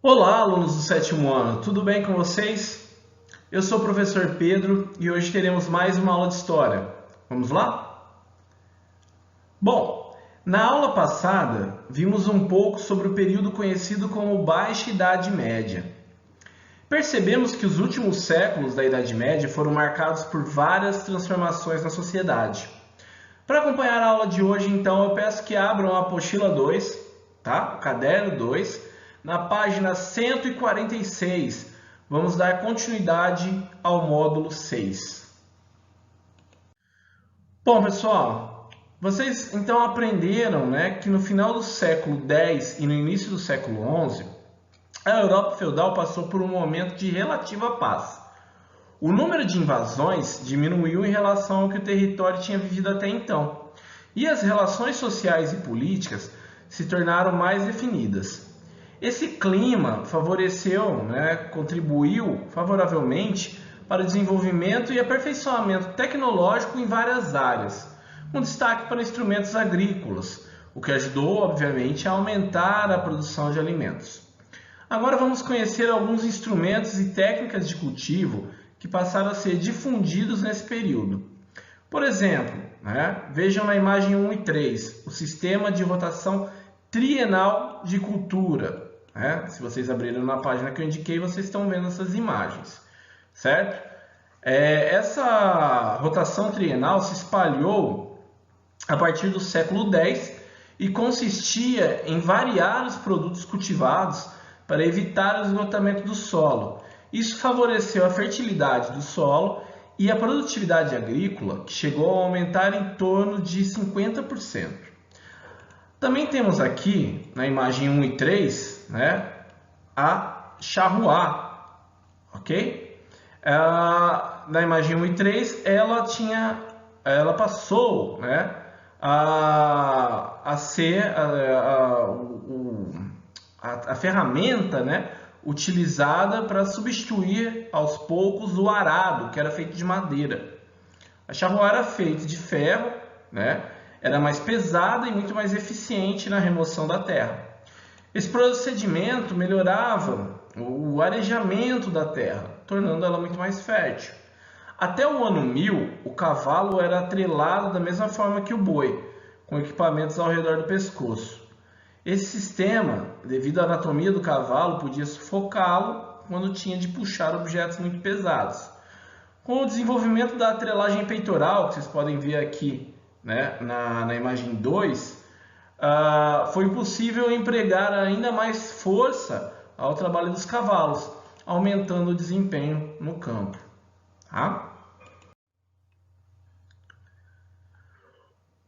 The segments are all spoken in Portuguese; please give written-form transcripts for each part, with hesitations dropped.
Olá, alunos do sétimo ano, tudo bem com vocês? Eu sou o professor Pedro e hoje teremos mais uma aula de história. Vamos lá? Bom, na aula passada vimos um pouco sobre o período conhecido como Baixa Idade Média. Percebemos que os últimos séculos da Idade Média foram marcados por várias transformações na sociedade. Para acompanhar a aula de hoje, então, eu peço que abram a apostila 2, tá? O caderno 2, na página 146. Vamos dar continuidade ao módulo 6. Bom, pessoal, vocês então aprenderam, que no final do século X e no início do século XI, a Europa feudal passou por um momento de relativa paz. O número de invasões diminuiu em relação ao que o território tinha vivido até então, e as relações sociais e políticas se tornaram mais definidas. Esse clima contribuiu favoravelmente para o desenvolvimento e aperfeiçoamento tecnológico em várias áreas, com destaque para instrumentos agrícolas, o que ajudou, obviamente, a aumentar a produção de alimentos. Agora vamos conhecer alguns instrumentos e técnicas de cultivo que passaram a ser difundidos nesse período. Por exemplo, vejam na imagem 1 e 3, o sistema de rotação trienal de cultura. Se vocês abrirem na página que eu indiquei, vocês estão vendo essas imagens, certo? Essa rotação trienal se espalhou a partir do século X e consistia em variar os produtos cultivados para evitar o esgotamento do solo. Isso favoreceu a fertilidade do solo e a produtividade agrícola, que chegou a aumentar em torno de 50%. Também temos aqui, na imagem 1 e 3, a charrua, ok? Na imagem 1 e 3, ela passou a ser a ferramenta, utilizada para substituir aos poucos o arado, que era feito de madeira. A charrua era feita de ferro, era mais pesada e muito mais eficiente na remoção da terra. Esse procedimento melhorava o arejamento da terra, tornando ela muito mais fértil. Até o ano 1000, o cavalo era atrelado da mesma forma que o boi, com equipamentos ao redor do pescoço. Esse sistema, devido à anatomia do cavalo, podia sufocá-lo quando tinha de puxar objetos muito pesados. Com o desenvolvimento da atrelagem peitoral, que vocês podem ver aqui na imagem 2, foi possível empregar ainda mais força ao trabalho dos cavalos, aumentando o desempenho no campo.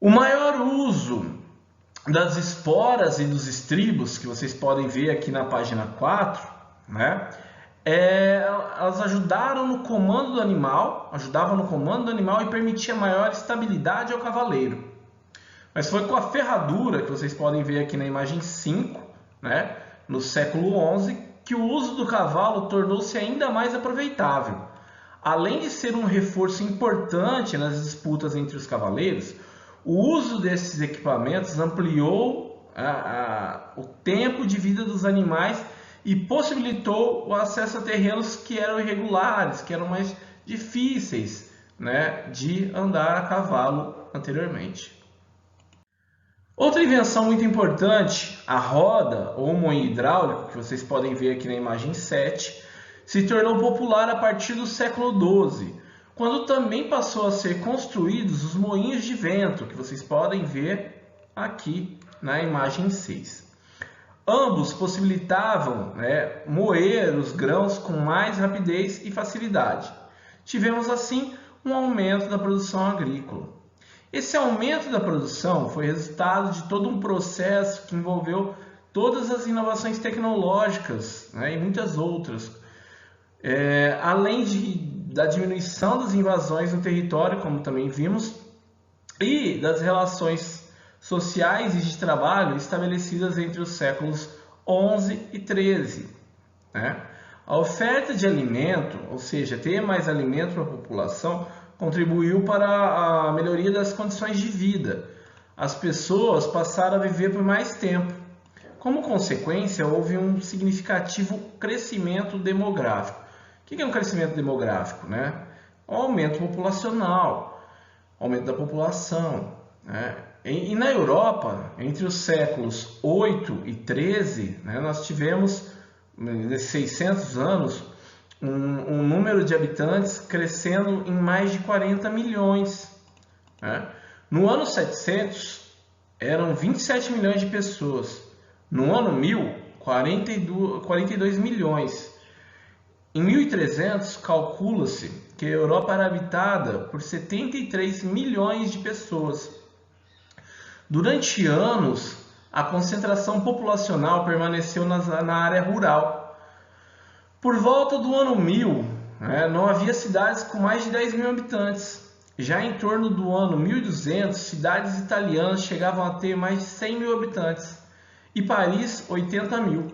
O maior uso das esporas e dos estribos, que vocês podem ver aqui na página 4, elas ajudavam no comando do animal e permitia maior estabilidade ao cavaleiro. Mas foi com a ferradura, que vocês podem ver aqui na imagem 5, no século XI, que o uso do cavalo tornou-se ainda mais aproveitável. Além de ser um reforço importante nas disputas entre os cavaleiros, o uso desses equipamentos ampliou o tempo de vida dos animais e possibilitou o acesso a terrenos que eram irregulares, que eram mais difíceis de andar a cavalo anteriormente. Outra invenção muito importante, a roda ou moinho hidráulico, que vocês podem ver aqui na imagem 7, se tornou popular a partir do século XII, quando também passou a ser construídos os moinhos de vento, que vocês podem ver aqui na imagem 6. Ambos possibilitavam moer os grãos com mais rapidez e facilidade. Tivemos assim um aumento da produção agrícola. Esse aumento da produção foi resultado de todo um processo que envolveu todas as inovações tecnológicas e muitas outras, além da diminuição das invasões no território, como também vimos, e das relações sociais e de trabalho estabelecidas entre os séculos XI e XIII. A oferta de alimento, ou seja, ter mais alimento para a população, contribuiu para a melhoria das condições de vida. As pessoas passaram a viver por mais tempo. Como consequência, houve um significativo crescimento demográfico. O que é um crescimento demográfico, né? Um aumento populacional, aumento da população, né? E na Europa, entre os séculos 8 e 13, né, nós tivemos, nesses 600 anos, um número de habitantes crescendo em mais de 40 milhões. Né? No ano 700, eram 27 milhões de pessoas. No ano 1000, 42 milhões. Em 1300, calcula-se que a Europa era habitada por 73 milhões de pessoas. Durante anos, a concentração populacional permaneceu na área rural. Por volta do ano 1000, né, não havia cidades com mais de 10 mil habitantes. Já em torno do ano 1200, cidades italianas chegavam a ter mais de 100 mil habitantes e Paris 80 mil.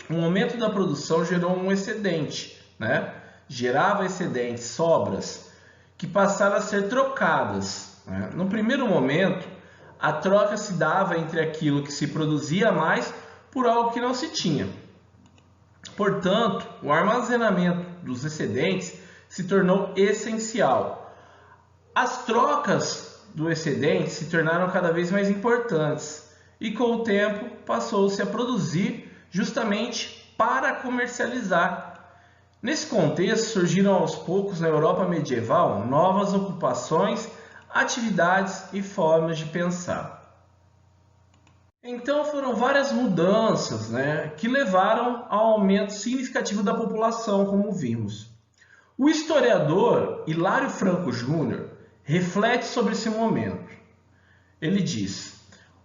Um aumento da produção gerou um excedente, né? Gerava excedentes, sobras, que passaram a ser trocadas. Né? No primeiro momento, a troca se dava entre aquilo que se produzia mais por algo que não se tinha. Portanto, o armazenamento dos excedentes se tornou essencial. As trocas do excedente se tornaram cada vez mais importantes e, com o tempo, passou-se a produzir justamente para comercializar. Nesse contexto, surgiram aos poucos na Europa medieval novas ocupações, atividades e formas de pensar. Então foram várias mudanças, né, que levaram ao aumento significativo da população, como vimos. O historiador Hilário Franco Júnior reflete sobre esse momento. Ele diz: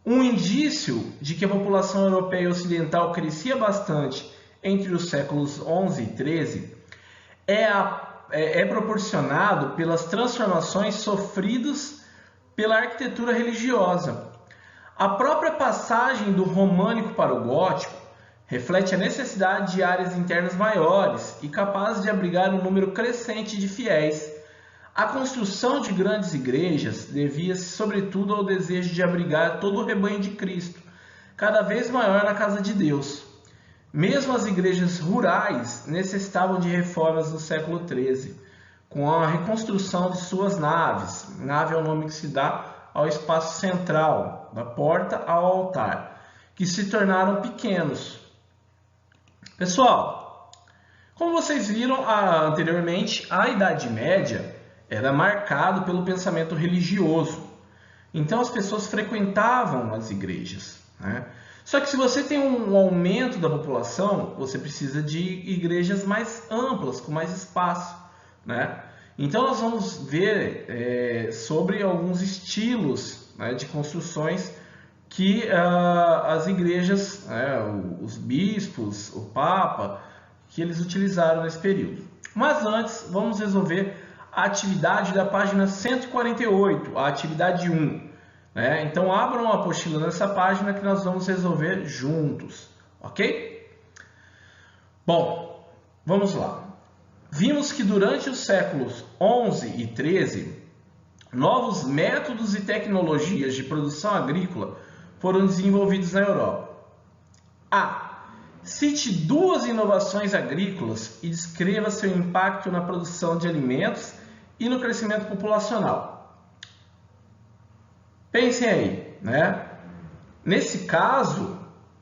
um indício de que a população europeia ocidental crescia bastante entre os séculos 11 e 13 é proporcionado pelas transformações sofridas pela arquitetura religiosa. A própria passagem do românico para o gótico reflete a necessidade de áreas internas maiores e capazes de abrigar um número crescente de fiéis. A construção de grandes igrejas devia-se sobretudo ao desejo de abrigar todo o rebanho de Cristo, cada vez maior na casa de Deus. Mesmo as igrejas rurais necessitavam de reformas no século XIII, com a reconstrução de suas naves. Nave é o nome que se dá ao espaço central, da porta ao altar, que se tornaram pequenos. Pessoal, como vocês viram anteriormente, a Idade Média era marcado pelo pensamento religioso. Então as pessoas frequentavam as igrejas, né? Só que se você tem um aumento da população, você precisa de igrejas mais amplas, com mais espaço, né? Então nós vamos ver sobre alguns estilos, né, de construções que as igrejas, os bispos, o Papa, que eles utilizaram nesse período. Mas antes, vamos resolver a atividade da página 148, a atividade 1. Né? Então abram a apostila nessa página que nós vamos resolver juntos, ok? Bom, vamos lá. Vimos que durante os séculos 11 e 13, novos métodos e tecnologias de produção agrícola foram desenvolvidos na Europa. Cite duas inovações agrícolas e descreva seu impacto na produção de alimentos e no crescimento populacional. Pensem aí, né? Nesse caso,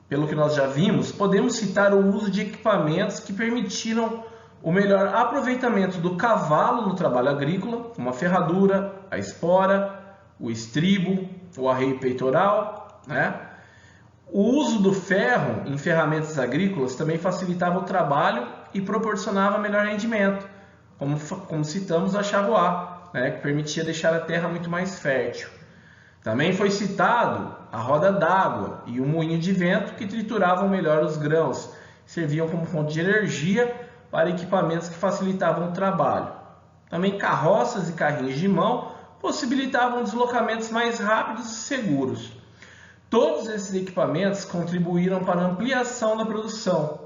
pelo que nós já vimos, podemos citar o uso de equipamentos que permitiram o melhor aproveitamento do cavalo no trabalho agrícola, como a ferradura, a espora, o estribo, o arreio peitoral, né? O uso do ferro em ferramentas agrícolas também facilitava o trabalho e proporcionava melhor rendimento, como citamos a charroá, né? Que permitia deixar a terra muito mais fértil. Também foi citado a roda d'água e o moinho de vento que trituravam melhor os grãos, serviam como fonte de energia para equipamentos que facilitavam o trabalho. Também carroças e carrinhos de mão possibilitavam deslocamentos mais rápidos e seguros. Todos esses equipamentos contribuíram para a ampliação da produção.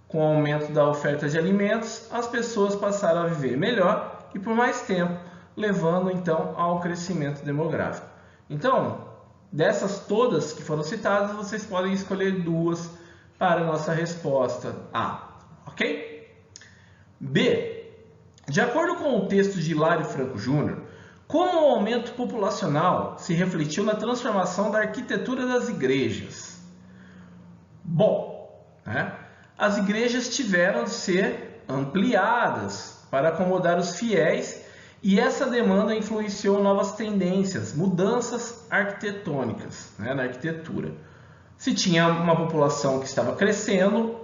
Com o aumento da oferta de alimentos, as pessoas passaram a viver melhor e por mais tempo, levando então ao crescimento demográfico. Então, dessas todas que foram citadas, vocês podem escolher duas para a nossa resposta A, ok? B. De acordo com o texto de Hilário Franco Júnior, como o aumento populacional se refletiu na transformação da arquitetura das igrejas? Bom, as igrejas tiveram de ser ampliadas para acomodar os fiéis e essa demanda influenciou novas tendências, mudanças arquitetônicas na arquitetura. Se tinha uma população que estava crescendo,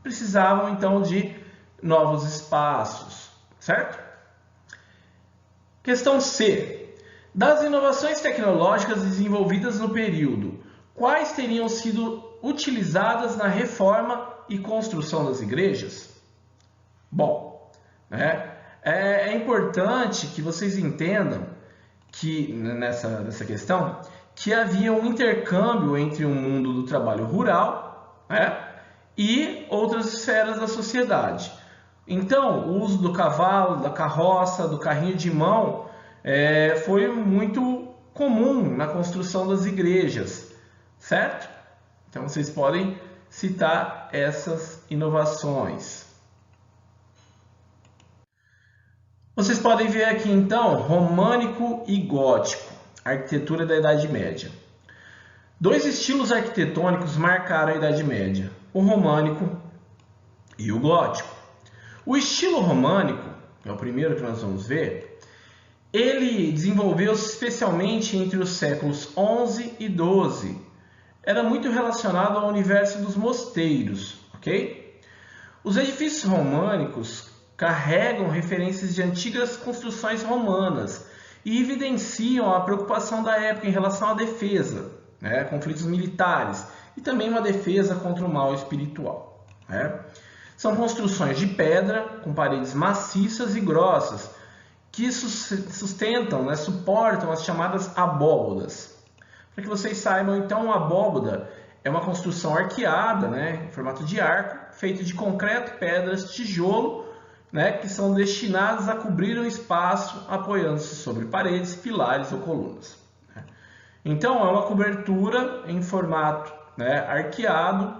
precisavam então de novos espaços, certo? Questão C. Das inovações tecnológicas desenvolvidas no período, quais teriam sido utilizadas na reforma e construção das igrejas? Bom, é importante que vocês entendam que nessa questão que havia um intercâmbio entre o mundo do trabalho rural e outras esferas da sociedade. Então, o uso do cavalo, da carroça, do carrinho de mão foi muito comum na construção das igrejas, certo? Então, vocês podem citar essas inovações. Vocês podem ver aqui, então, românico e gótico, arquitetura da Idade Média. Dois estilos arquitetônicos marcaram a Idade Média, o românico e o gótico. O estilo românico, que é o primeiro que nós vamos ver, ele desenvolveu-se especialmente entre os séculos XI e XII. Era muito relacionado ao universo dos mosteiros, ok? Os edifícios românicos carregam referências de antigas construções romanas e evidenciam a preocupação da época em relação à defesa, conflitos militares e também uma defesa contra o mal espiritual. São construções de pedra com paredes maciças e grossas que sustentam, suportam as chamadas abóbodas. Para que vocês saibam, então, uma abóboda é uma construção arqueada, em formato de arco, feita de concreto, pedras, tijolo, que são destinadas a cobrir o espaço apoiando-se sobre paredes, pilares ou colunas. Então, é uma cobertura em formato arqueado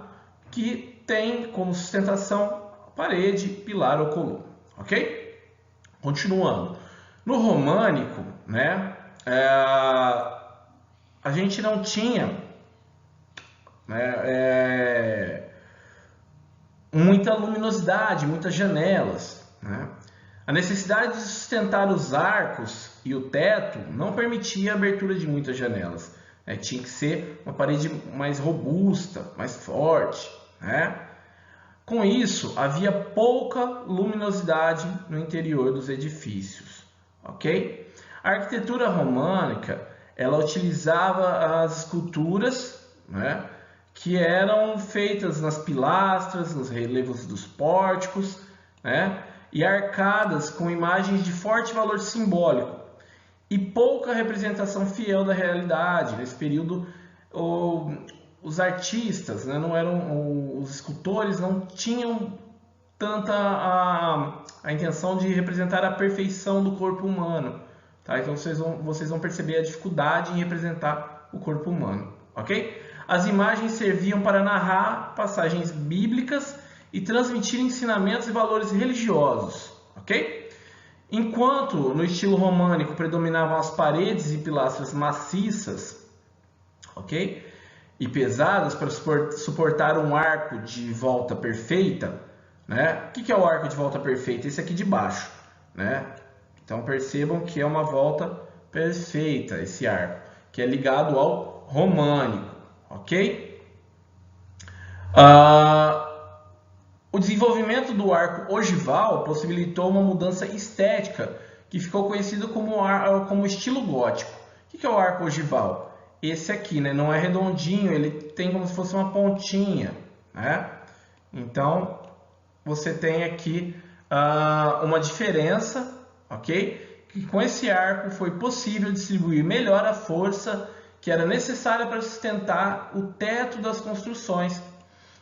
que tem como sustentação parede, pilar ou coluna, ok? Continuando. No românico, a gente não tinha muita luminosidade, muitas janelas. A necessidade de sustentar os arcos e o teto não permitia a abertura de muitas janelas. Tinha que ser uma parede mais robusta, mais forte. Com isso, havia pouca luminosidade no interior dos edifícios. Ok? A arquitetura românica ela utilizava as esculturas que eram feitas nas pilastras, nos relevos dos pórticos, e arcadas com imagens de forte valor simbólico e pouca representação fiel da realidade. Nesse período, os artistas, os escultores não tinham tanta a intenção de representar a perfeição do corpo humano. Então vocês vão perceber a dificuldade em representar o corpo humano. Ok? As imagens serviam para narrar passagens bíblicas e transmitir ensinamentos e valores religiosos. Ok? Enquanto no estilo românico predominavam as paredes e pilastras maciças, ok? E pesadas para suportar um arco de volta perfeita, O que é o arco de volta perfeita? Esse aqui de baixo, Então percebam que é uma volta perfeita esse arco, que é ligado ao românico, ok? O desenvolvimento do arco ogival possibilitou uma mudança estética que ficou conhecido como estilo gótico. O que é o arco ogival? Esse aqui, não é redondinho, ele tem como se fosse uma pontinha, Então, você tem aqui uma diferença, ok? Que com esse arco foi possível distribuir melhor a força que era necessária para sustentar o teto das construções.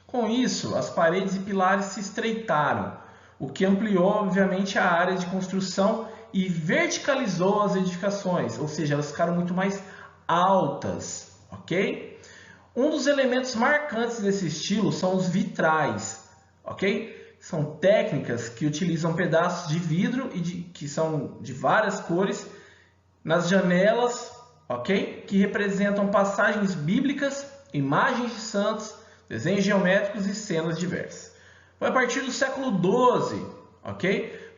Com isso, as paredes e pilares se estreitaram, o que ampliou, obviamente, a área de construção e verticalizou as edificações, ou seja, elas ficaram muito mais altas, ok? Um dos elementos marcantes desse estilo são os vitrais, ok? São técnicas que utilizam pedaços de vidro que são de várias cores nas janelas, ok? Que representam passagens bíblicas, imagens de santos, desenhos geométricos e cenas diversas. Foi a partir do século XII, ok?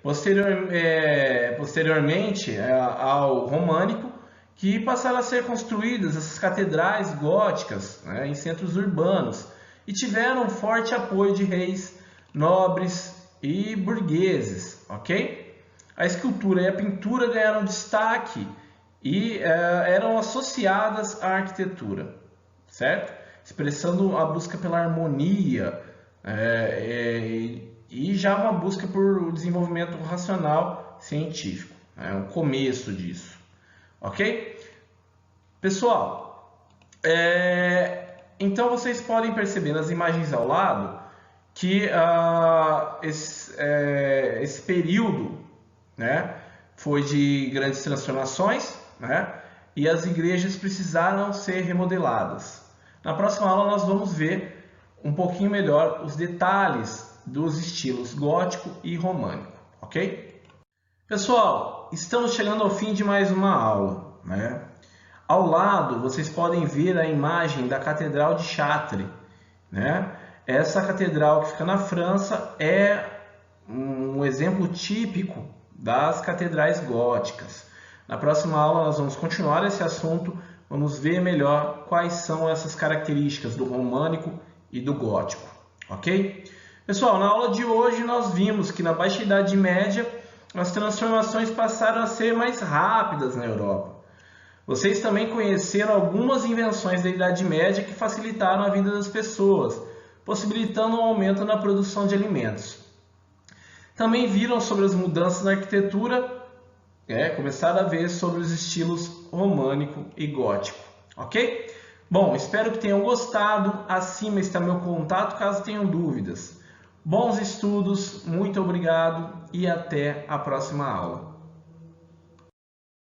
Posteriormente ao românico, que passaram a ser construídas essas catedrais góticas, né, em centros urbanos e tiveram um forte apoio de reis, nobres e burgueses, ok? A escultura e a pintura ganharam destaque e eram associadas à arquitetura, certo? Expressando a busca pela harmonia e já uma busca por desenvolvimento racional científico. É o começo disso, ok? Pessoal, então vocês podem perceber nas imagens ao lado que esse período, né, foi de grandes transformações, né, e as igrejas precisaram ser remodeladas. Na próxima aula nós vamos ver um pouquinho melhor os detalhes dos estilos gótico e românico, ok? Pessoal, estamos chegando ao fim de mais uma aula, né? Ao lado vocês podem ver a imagem da Catedral de Chartres, né? Essa catedral que fica na França é um exemplo típico das catedrais góticas. Na próxima aula nós vamos continuar esse assunto, vamos ver melhor quais são essas características do românico e do gótico, ok? Pessoal, na aula de hoje nós vimos que na Baixa Idade Média as transformações passaram a ser mais rápidas na Europa. Vocês também conheceram algumas invenções da Idade Média que facilitaram a vida das pessoas, possibilitando um aumento na produção de alimentos. Também viram sobre as mudanças na arquitetura, começaram a ver sobre os estilos românico e gótico, ok? Bom, espero que tenham gostado. Acima está meu contato caso tenham dúvidas. Bons estudos, muito obrigado e até a próxima aula.